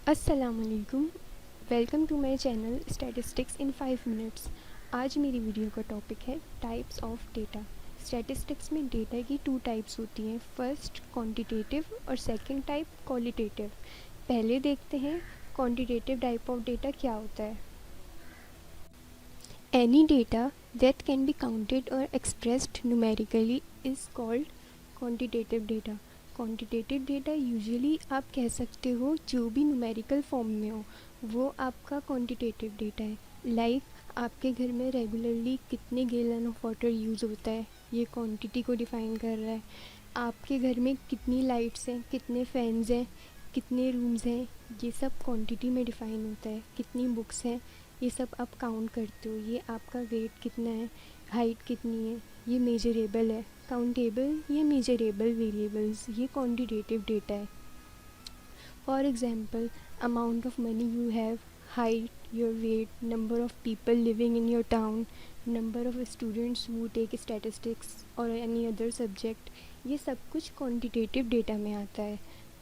अस्सलामुअलैकुम। Welcome to my channel statistics in 5 minutes. आज मेरी वीडियो का टॉपिक है टाइप्स ऑफ डेटा। स्टैटिस्टिक्स में डेटा की 2 टाइप्स होती हैं, फर्स्ट क्वांटिटेटिव और सेकंड टाइप क्वालिटेटिव। पहले देखते हैं क्वांटिटेटिव टाइप ऑफ डेटा क्या होता है। Any data that can be counted और expressed numerically is called quantitative data. Quantitative data usually आप कह सकते हो जो भी न्यूमेरिकल फॉर्म में हो वो आपका क्वांटिटेटिव डेटा है। लाइक आपके घर में रेगुलरली कितने गैलन ऑफ वाटर यूज़ होता है, ये क्वांटिटी को डिफ़ाइन कर रहा है। आपके घर में कितनी लाइट्स हैं, कितने फैन्स हैं, कितने रूम्स हैं, ये सब क्वांटिटी में डिफ़ाइन होता है। कितनी बुक्स हैं, ये सब आप काउंट करते हो। ये आपका वेट कितना है, हाइट कितनी है, ये मेजरेबल है। काउंटेबल या मेजरेबल वेरिएबल्स, ये क्वांटिटेटिव डेटा है। For example, amount of money you have, height, your weight, number of people living in your town, number of students who take statistics और एनी अदर सब्जेक्ट, ये सब कुछ quantitative data में आता है।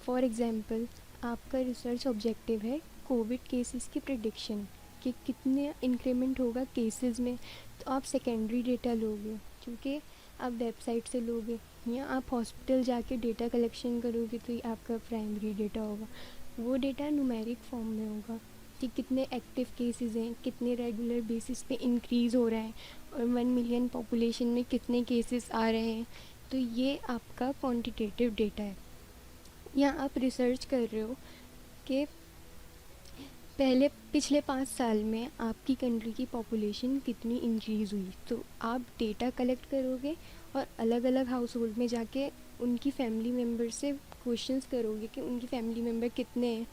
For example, आपका research objective है covid cases की प्रिडिक्शन, कि कितने इंक्रीमेंट होगा केसेस में, तो आप सेकेंडरी डेटा लोगे क्योंकि आप वेबसाइट से लोगे, या आप हॉस्पिटल जाके डेटा कलेक्शन करोगे तो ये आपका प्राइमरी डेटा होगा। वो डेटा न्यूमेरिक फॉर्म में होगा कि कितने एक्टिव केसेस हैं, कितने रेगुलर बेसिस पे इंक्रीज़ हो रहा है, और 1 मिलियन पॉपुलेशन में कितने केसेस आ रहे हैं। तो ये आपका क्वांटिटेटिव डेटा है। या आप रिसर्च कर रहे हो कि पिछले 5 साल में आपकी कंट्री की पॉपुलेशन कितनी इंक्रीज़ हुई, तो आप डेटा कलेक्ट करोगे और अलग अलग हाउस होल्ड में जाके उनकी फैमिली मेम्बर से क्वेश्चंस करोगे कि उनकी फैमिली मेम्बर कितने हैं,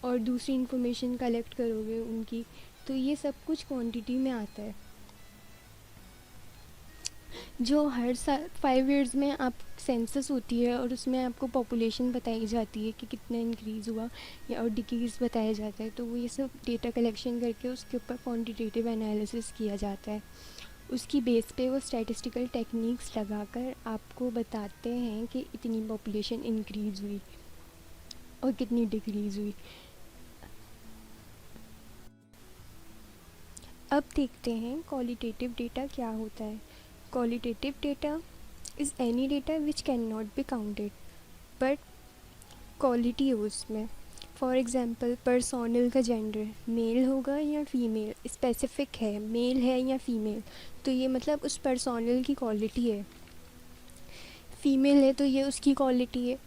और दूसरी इन्फॉर्मेशन कलेक्ट करोगे उनकी। तो ये सब कुछ क्वांटिटी में आता है। जो हर साल 5 ईयर्स में आप सेंसस होती है और उसमें आपको पॉपुलेशन बताई जाती है कि कितना इंक्रीज़ हुआ या और डिक्रीज़ बताया जाता है, तो वो ये सब डेटा कलेक्शन करके उसके ऊपर क्वांटिटेटिव एनालिसिस किया जाता है। उसकी बेस पे वो स्टैटिस्टिकल टेक्निक्स लगाकर आपको बताते हैं कि इतनी पॉपुलेशन इंक्रीज़ हुई और कितनी डिक्रीज़ हुई। अब देखते हैं क्वालिटेटिव डेटा क्या होता है। Qualitative data is any data which can not be counted but quality है उसमें। फॉर एग्ज़ाम्पल, पर्सोनल का जेंडर मेल होगा या फीमेल, स्पेसिफिक है मेल है या फीमेल, तो ये मतलब उस पर्सोनल की क्वालिटी है। फीमेल है तो ये उसकी क्वालिटी है।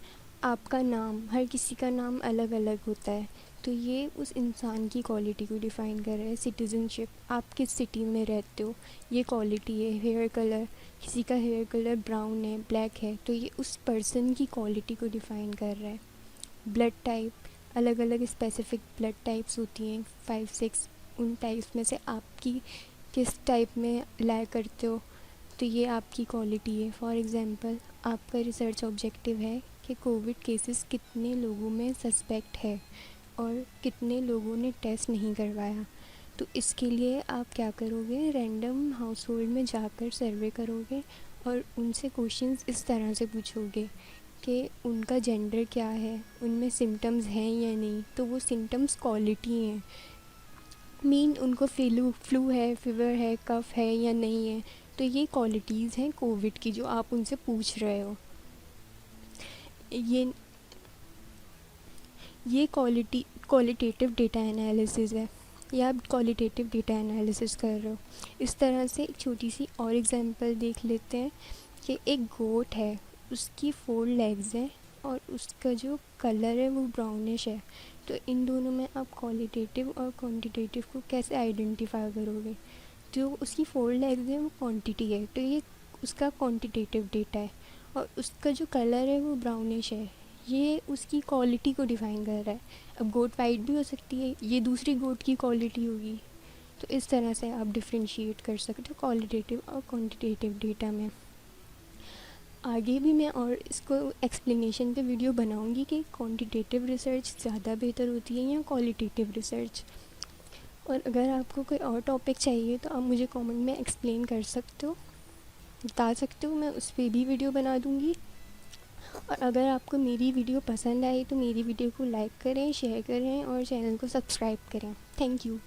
आपका नाम, हर किसी का नाम अलग अलग होता है, तो ये उस इंसान की क्वालिटी को डिफ़ाइन कर रहा है। सिटीज़नशिप, आप किस सिटी में रहते हो, ये क्वालिटी है। हेयर कलर, किसी का हेयर कलर ब्राउन है, ब्लैक है, तो ये उस पर्सन की क्वालिटी को डिफ़ाइन कर रहा है। ब्लड टाइप, अलग अलग स्पेसिफिक ब्लड टाइप्स होती हैं 5-6, उन टाइप्स में से आपकी किस टाइप में लाया करते हो, तो ये आपकी क्वालिटी है। फॉर एग्ज़ाम्पल, आपका रिसर्च ऑब्जेक्टिव है कि कोविड केसेस कितने लोगों में सस्पेक्ट है और कितने लोगों ने टेस्ट नहीं करवाया, तो इसके लिए आप क्या करोगे, रैंडम हाउस होल्ड में जाकर सर्वे करोगे और उनसे क्वेश्चंस इस तरह से पूछोगे कि उनका जेंडर क्या है, उनमें सिम्टम्स हैं या नहीं, तो वो सिम्टम्स क्वालिटी हैं। उनको फ्लू है, फीवर है, कफ है या नहीं है, तो ये क्वालिटीज़ हैं कोविड की जो आप उनसे पूछ रहे हो। ये ये क्वालिटेटिव डेटा एनालिसिस है, या आप क्वालिटेटिव डेटा एनालिसिस कर रहे हो। इस तरह से एक छोटी सी और एग्जांपल देख लेते हैं कि एक गोट है, उसकी 4 लेग्स हैं और उसका जो कलर है वो ब्राउनिश है, तो इन दोनों में आप क्वालिटेटिव और क्वांटिटेटिव को कैसे आइडेंटिफाई करोगे। जो उसकी 4 लेग्स हैं वो क्वांटिटी है, तो ये उसका क्वांटिटेटिव डेटा है। और उसका जो कलर है वो ब्राउनिश है, ये उसकी क्वालिटी को डिफ़ाइन कर रहा है। अब गोट वाइट भी हो सकती है, ये दूसरी गोट की क्वालिटी होगी। तो इस तरह से आप डिफ्रेंशिएट कर सकते हो क्वालिटेटिव और क्वांटिटेटिव डेटा में। आगे भी मैं और इसको एक्सप्लेनेशन पे वीडियो बनाऊंगी कि क्वांटिटेटिव रिसर्च ज़्यादा बेहतर होती है या क्वालिटेटिव रिसर्च। और अगर आपको कोई और टॉपिक चाहिए तो आप मुझे कमेंट में एक्सप्लेन कर सकते हो, बता सकते हो, मैं उस पर भी वीडियो बना दूँगी। और अगर आपको मेरी वीडियो पसंद आई तो मेरी वीडियो को लाइक करें, शेयर करें और चैनल को सब्सक्राइब करें। Thank you.